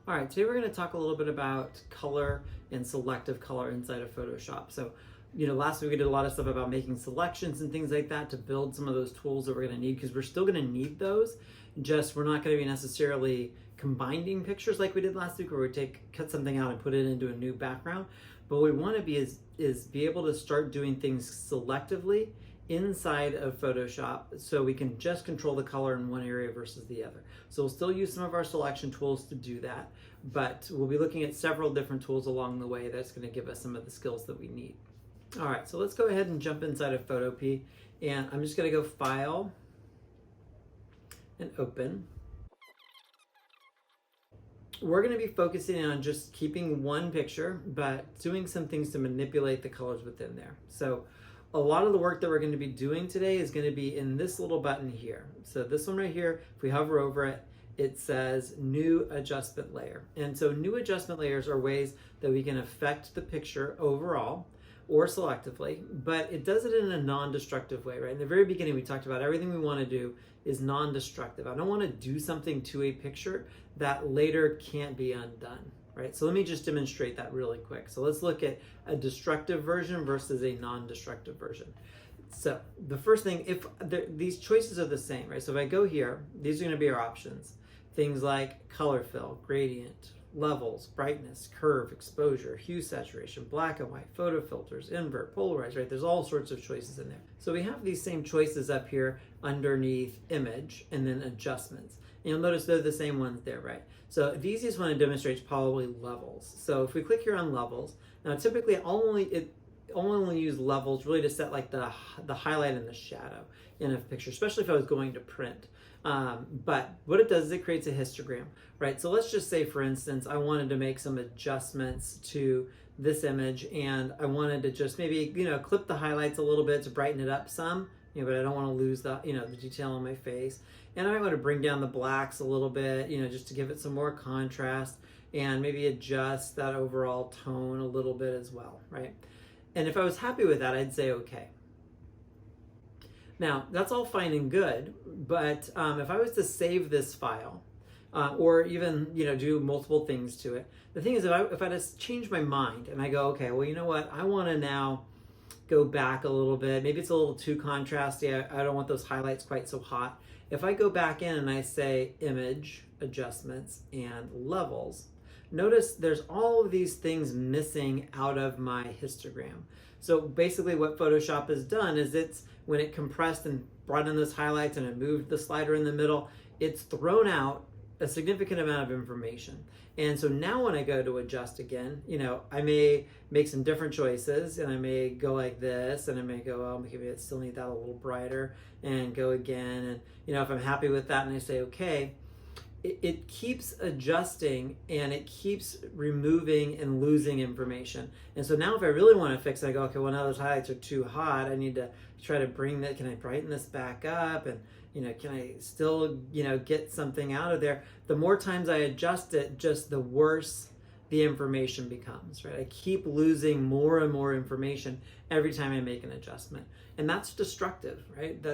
All right, today we're going to talk a little bit about color and selective color inside of Photoshop. So, last week we did a lot of stuff about making selections and things like that to build some of those tools that we're going to need, because we're still going to need those. Just we're not going to be necessarily combining pictures like we did last week, where we cut something out and put it into a new background. But what we want to be is be able to start doing things selectively inside of Photoshop, so we can just control the color in one area versus the other. So we'll still use some of our selection tools to do that, but we'll be looking at several different tools along the way that's going to give us some of the skills that we need. All right, so let's go ahead and jump inside of PhotoP, and I'm just going to go File and Open. We're going to be focusing on just keeping one picture, but doing some things to manipulate the colors within there. So a lot of the work that we're going to be doing today is going to be in this little button here. So this one right here, if we hover over it, it says New Adjustment Layer. And so new adjustment layers are ways that we can affect the picture overall or selectively, but it does it in a non-destructive way, right? In the very beginning, we talked about everything we want to do is non-destructive. I don't want to do something to a picture that later can't be undone. Right, so let me just demonstrate that really quick. So let's look at a destructive version versus a non-destructive version. So the first thing, these choices are the same, right? So if I go here, these are going to be our options. Things like color fill, gradient, levels, brightness, curve, exposure, hue saturation, black and white, photo filters, invert, polarize, right? There's all sorts of choices in there. So we have these same choices up here underneath image and then adjustments. And you'll notice they're the same ones there, right? So the easiest one to demonstrate is probably levels. So if we click here on levels, now typically I'll only use levels really to set like the highlight and the shadow in a picture, especially if I was going to print. But what it does is it creates a histogram, right? So let's just say, for instance, I wanted to make some adjustments to this image, and I wanted to just maybe, clip the highlights a little bit to brighten it up some, but I don't want to lose the detail on my face. And I might want to bring down the blacks a little bit, just to give it some more contrast, and maybe adjust that overall tone a little bit as well, right? And if I was happy with that, I'd say okay. Now, that's all fine and good, but if I was to save this file, or even do multiple things to it, the thing is, if I just change my mind and I go, okay, well, you know what, I want to now go back a little bit. Maybe it's a little too contrasty. I don't want those highlights quite so hot. If I go back in and I say image, adjustments, and levels, notice there's all of these things missing out of my histogram. So basically what Photoshop has done is when it compressed and brought in those highlights and it moved the slider in the middle, it's thrown out a significant amount of information. And so now when I go to adjust again, I may make some different choices, and I may go like this, and I may go, oh, maybe I still need that a little brighter, and go again. And if I'm happy with that and I say okay, it keeps adjusting and it keeps removing and losing information. And so now if I really want to fix it, I go, okay, well, now those highlights are too hot. I need to try to bring that. Can I brighten this back up? And can I still, get something out of there? The more times I adjust it, just the worse the information becomes, right? I keep losing more and more information every time I make an adjustment. And that's destructive, right?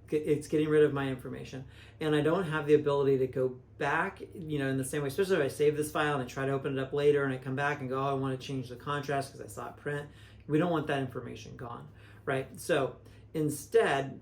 It's getting rid of my information. And I don't have the ability to go back, in the same way, especially if I save this file and I try to open it up later and I come back and go, oh, I want to change the contrast because I saw it print. We don't want that information gone, right? So instead,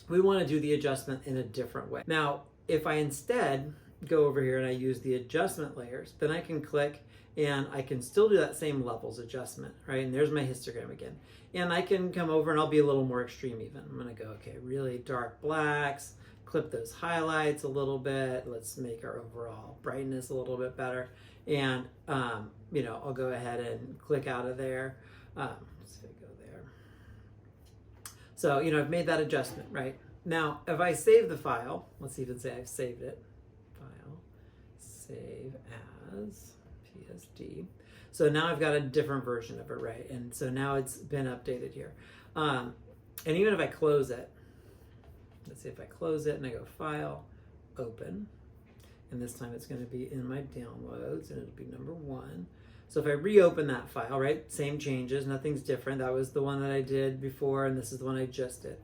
we want to do the adjustment in a different way. Now, if I instead go over here and I use the adjustment layers, then I can click and I can still do that same levels adjustment, right? And there's my histogram again. And I can come over and I'll be a little more extreme even. I'm gonna go, okay, really dark blacks, clip those highlights a little bit. Let's make our overall brightness a little bit better. And, I'll go ahead and click out of there. Let's see if I go there. So, I've made that adjustment, right? Now, if I save the file, let's even say I've saved it. File, save as PSD. So now I've got a different version of it, right? And so now it's been updated here. And even if I close it, let's see if I close it and I go File, Open, and this time it's going to be in my downloads and it'll be number 1. So if I reopen that file, right, same changes, nothing's different. That was the one that I did before, and this is the one I just did.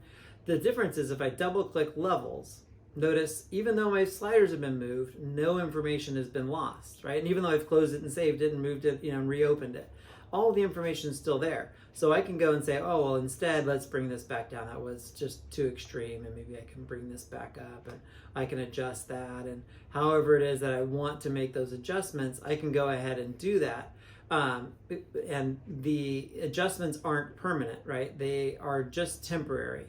The difference is if I double click levels, notice even though my sliders have been moved, no information has been lost, right? And even though I've closed it and saved it and moved it, and reopened it, all the information is still there. So I can go and say, oh, well, instead, let's bring this back down. That was just too extreme, and maybe I can bring this back up, and I can adjust that. And however it is that I want to make those adjustments, I can go ahead and do that. And the adjustments aren't permanent, right? They are just temporary.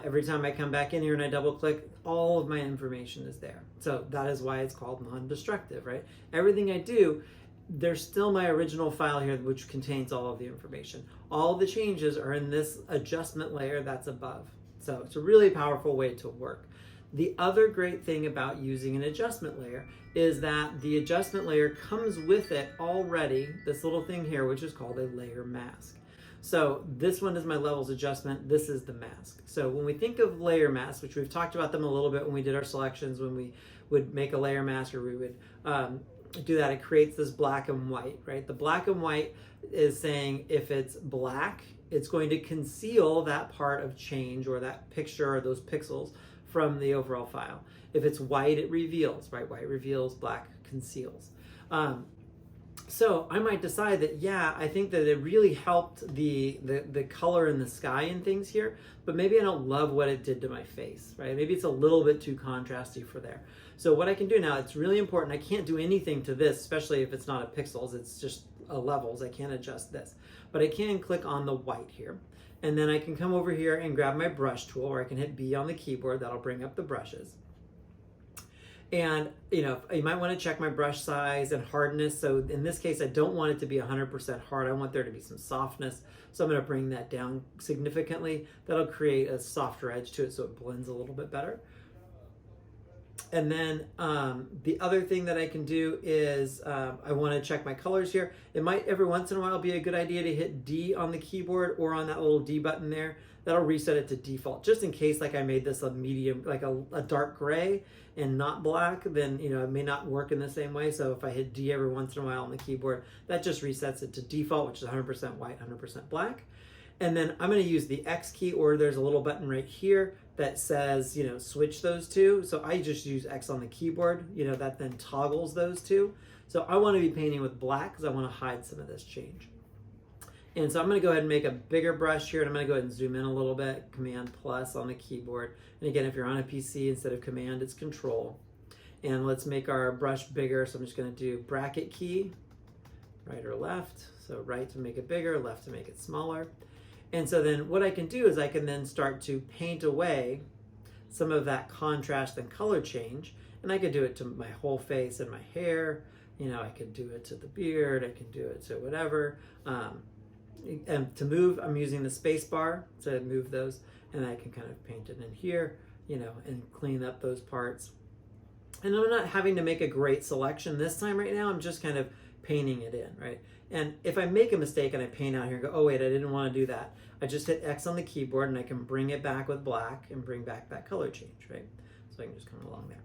Every time I come back in here and I double click, all of my information is there. So that is why it's called non-destructive, right? Everything I do, there's still my original file here, which contains all of the information. All the changes are in this adjustment layer that's above. So it's a really powerful way to work. The other great thing about using an adjustment layer is that the adjustment layer comes with it already, this little thing here, which is called a layer mask. So this one is my levels adjustment. This is the mask. So when we think of layer masks, which we've talked about them a little bit when we did our selections, when we would make a layer mask, or we would do that, it creates this black and white, right? The black and white is saying if it's black, it's going to conceal that part of change or that picture or those pixels from the overall file. If it's white, it reveals, right? White reveals, black conceals. So I might decide that, yeah, I think that it really helped the color in the sky and things here, but maybe I don't love what it did to my face, right? Maybe it's a little bit too contrasty for there. So what I can do now, it's really important. I can't do anything to this, especially if it's not a pixels, it's just a levels. I can't adjust this, but I can click on the white here. And then I can come over here and grab my brush tool, or I can hit B on the keyboard. That'll bring up the brushes. And you might want to check my brush size and hardness. So in this case, I don't want it to be 100% hard. I want there to be some softness. So I'm going to bring that down significantly. That'll create a softer edge to it so it blends a little bit better. And then the other thing that I can do is I want to check my colors here. It might every once in a while be a good idea to hit D on the keyboard or on that little D button there. That'll reset it to default, just in case like I made this a medium, like a dark gray and not black, then it may not work in the same way. So if I hit D every once in a while on the keyboard, that just resets it to default, which is 100% white, 100% black. And then I'm going to use the X key, or there's a little button right here that says, switch those two. So I just use X on the keyboard, that then toggles those two. So I want to be painting with black because I want to hide some of this change. And so I'm going to go ahead and make a bigger brush here, and I'm going to go ahead and zoom in a little bit, Command plus on the keyboard. And again, if you're on a PC, instead of Command, it's Control. And let's make our brush bigger. So I'm just going to do bracket key, right or left. So right to make it bigger, left to make it smaller. And so then what I can do is I can then start to paint away some of that contrast and color change. And I could do it to my whole face and my hair. I could do it to the beard. I can do it to whatever. And to move, I'm using the space bar to move those. And I can kind of paint it in here, and clean up those parts. And I'm not having to make a great selection this time right now. I'm just kind of painting it in, right? And if I make a mistake and I paint out here and go, oh wait, I didn't want to do that, I just hit X on the keyboard and I can bring it back with black and bring back that color change, right? So I can just come along there.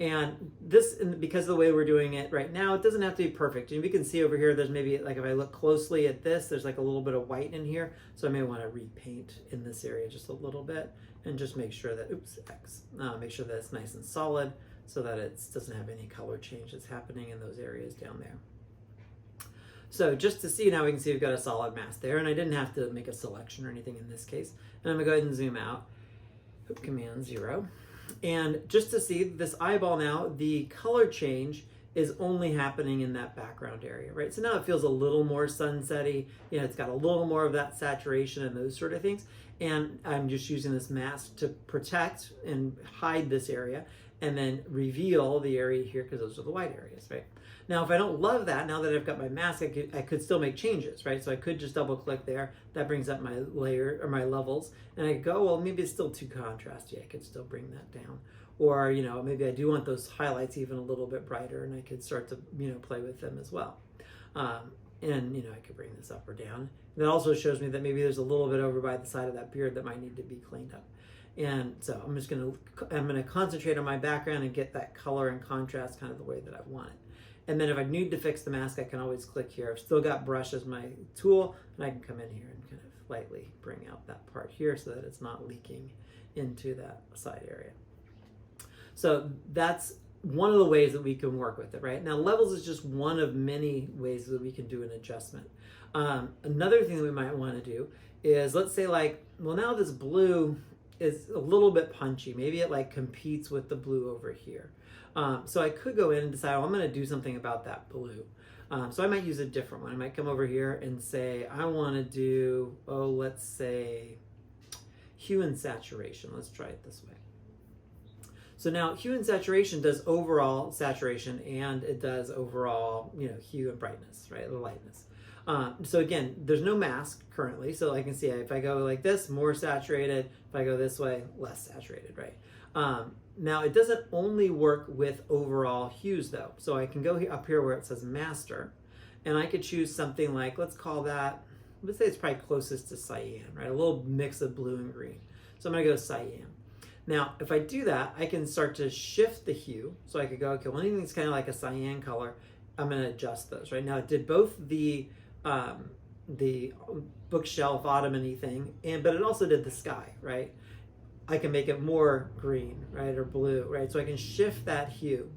And this, because of the way we're doing it right now, it doesn't have to be perfect. And we can see over here, there's maybe, like if I look closely at this, there's like a little bit of white in here. So I may want to repaint in this area just a little bit and just make sure that, X, make sure that it's nice and solid so that it doesn't have any color change that's happening in those areas down there. So just to see, now we can see we've got a solid mask there, and I didn't have to make a selection or anything in this case. And I'm gonna go ahead and zoom out, Command 0. And just to see this eyeball now, the color change is only happening in that background area, right? So now it feels a little more sunsetty, it's got a little more of that saturation and those sort of things. And I'm just using this mask to protect and hide this area and then reveal the area here because those are the white areas, right? Now, if I don't love that, now that I've got my mask, I could still make changes, right? So I could just double click there. That brings up my layer or my levels. And I go, well, maybe it's still too contrasty. I could still bring that down. Or, maybe I do want those highlights even a little bit brighter, and I could start to, play with them as well. And, I could bring this up or down. And that also shows me that maybe there's a little bit over by the side of that beard that might need to be cleaned up. And so I'm going to concentrate on my background and get that color and contrast kind of the way that I want it. And then if I need to fix the mask, I can always click here. I've still got brush as my tool, and I can come in here and kind of lightly bring out that part here so that it's not leaking into that side area. So that's one of the ways that we can work with it, right? Now, levels is just one of many ways that we can do an adjustment. Another thing that we might want to do is, let's say like, well, now this blue is a little bit punchy. Maybe it like competes with the blue over here. So I could go in and decide, well, I'm going to do something about that blue. So I might use a different one. I might come over here and say, I want to do, let's say hue and saturation. Let's try it this way. So now hue and saturation does overall saturation, and it does overall, hue and brightness, right? The lightness. So again, there's no mask currently. So I can see if I go like this, more saturated. If I go this way, less saturated, right? Now it doesn't only work with overall hues though. So I can go up here where it says master, and I could choose something like, let's call that, let's say it's probably closest to cyan, right? A little mix of blue and green. So I'm gonna go cyan. Now, if I do that, I can start to shift the hue. So I could go, okay, well, anything that's kind of like a cyan color, I'm going to adjust those. Right now, it did both the bookshelf ottoman-y thing, but it also did the sky, right? I can make it more green, right, or blue, right? So I can shift that hue.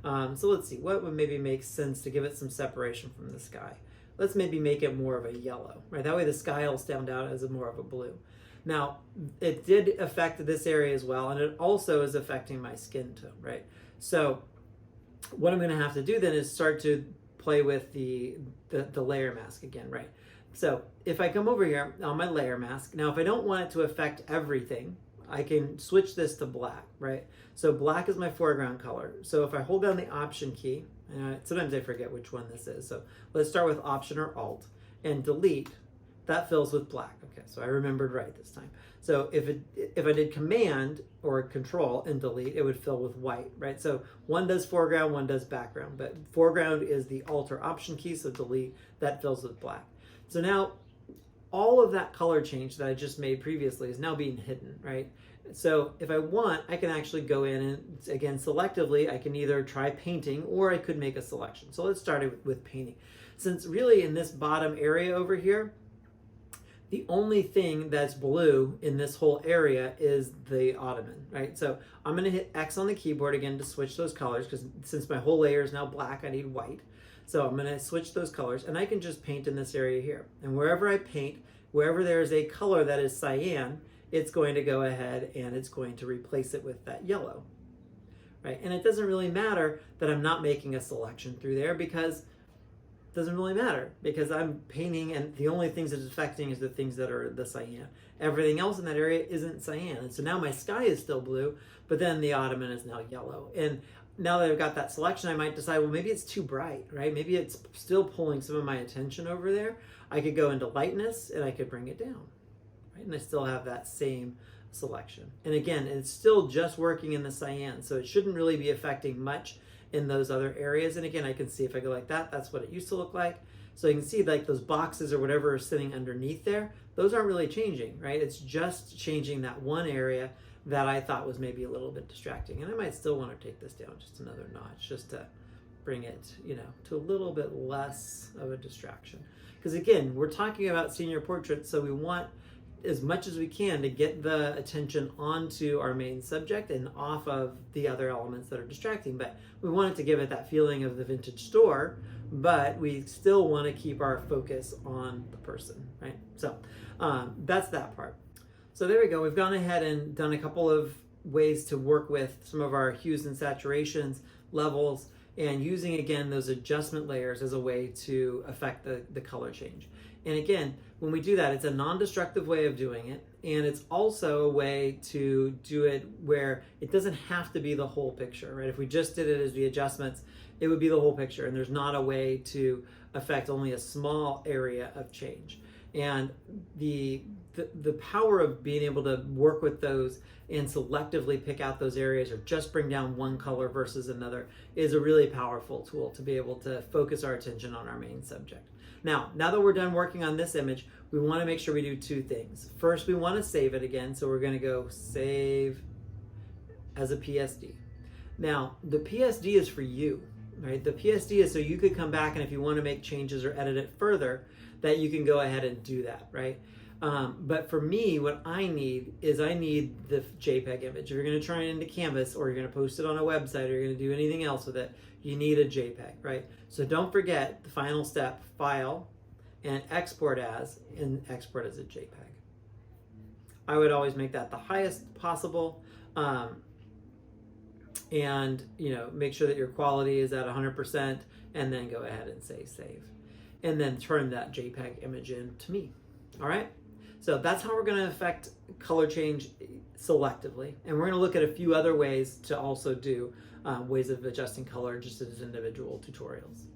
So let's see, what would maybe make sense to give it some separation from the sky? Let's maybe make it more of a yellow, right? That way the sky will stand out as more of a blue. Now, it did affect this area as well, and it also is affecting my skin tone, right? So what I'm going to have to do then is start to play with the layer mask again, right? So if I come over here on my layer mask, now if I don't want it to affect everything, I can switch this to black, right? So black is my foreground color. So if I hold down the Option key, sometimes I forget which one this is. So let's start with Option or Alt and delete. That fills with black. Okay, so I remembered right this time. So if I did Command or Control and delete, it would fill with white, right? So one does foreground, one does background, but foreground is the Alt or Option key, so delete, that fills with black. So now all of that color change that I just made previously is now being hidden, right? So if I want, I can actually go in and, again, selectively, I can either try painting or I could make a selection. So let's start with painting. Since really in this bottom area over here, the only thing that's blue in this whole area is the ottoman, right? So I'm going to hit X on the keyboard again to switch those colors, because since my whole layer is now black, I need white. So I'm going to switch those colors, and I can just paint in this area here. And wherever I paint, wherever there is a color that is cyan, it's going to go ahead and it's going to replace it with that yellow, right? And it doesn't really matter that I'm not making a selection through there, because doesn't really matter, because I'm painting and the only things that it's affecting is the things that are the cyan. Everything else in that area isn't cyan. And so now my sky is still blue, but then the ottoman is now yellow. And now that I've got that selection, I might decide, well, maybe it's too bright, right? Maybe it's still pulling some of my attention over there. I could go into lightness and I could bring it down, right? And I still have that same selection. And again, it's still just working in the cyan, so it shouldn't really be affecting much in those other areas. And again, I can see if I go like that, that's what it used to look like. So you can see like those boxes or whatever are sitting underneath there, those aren't really changing, right? It's just changing that one area that I thought was maybe a little bit distracting. And I might still want to take this down just another notch, just to bring it, to a little bit less of a distraction. Because again, we're talking about senior portraits, so we want as much as we can to get the attention onto our main subject and off of the other elements that are distracting. But we want it to give it that feeling of the vintage store, but we still want to keep our focus on the person, right? So that's that part. So there we go. We've gone ahead and done a couple of ways to work with some of our hues and saturations, levels, and using, again, those adjustment layers as a way to affect the color change. And again, when we do that, it's a non-destructive way of doing it, and it's also a way to do it where it doesn't have to be the whole picture, right? If we just did it as the adjustments, it would be the whole picture, and there's not a way to affect only a small area of change. And the power of being able to work with those and selectively pick out those areas, or just bring down one color versus another, is a really powerful tool to be able to focus our attention on our main subject. Now that we're done working on this image, we want to make sure we do two things. First, we want to save it again, so we're going to go save as a PSD. Now, the PSD is for you, right? The PSD is so you could come back, and if you want to make changes or edit it further, that you can go ahead and do that, right? But for me, what I need the JPEG image. If you're going to turn it into Canvas, or you're going to post it on a website, or you're going to do anything else with it, you need a JPEG, right? So don't forget the final step: file and export as, and export as a JPEG. I would always make that the highest possible, and make sure that your quality is at 100%, and then go ahead and say save, and then turn that JPEG image in to me. All right. So that's how we're going to affect color change selectively. And we're going to look at a few other ways to also do ways of adjusting color just as individual tutorials.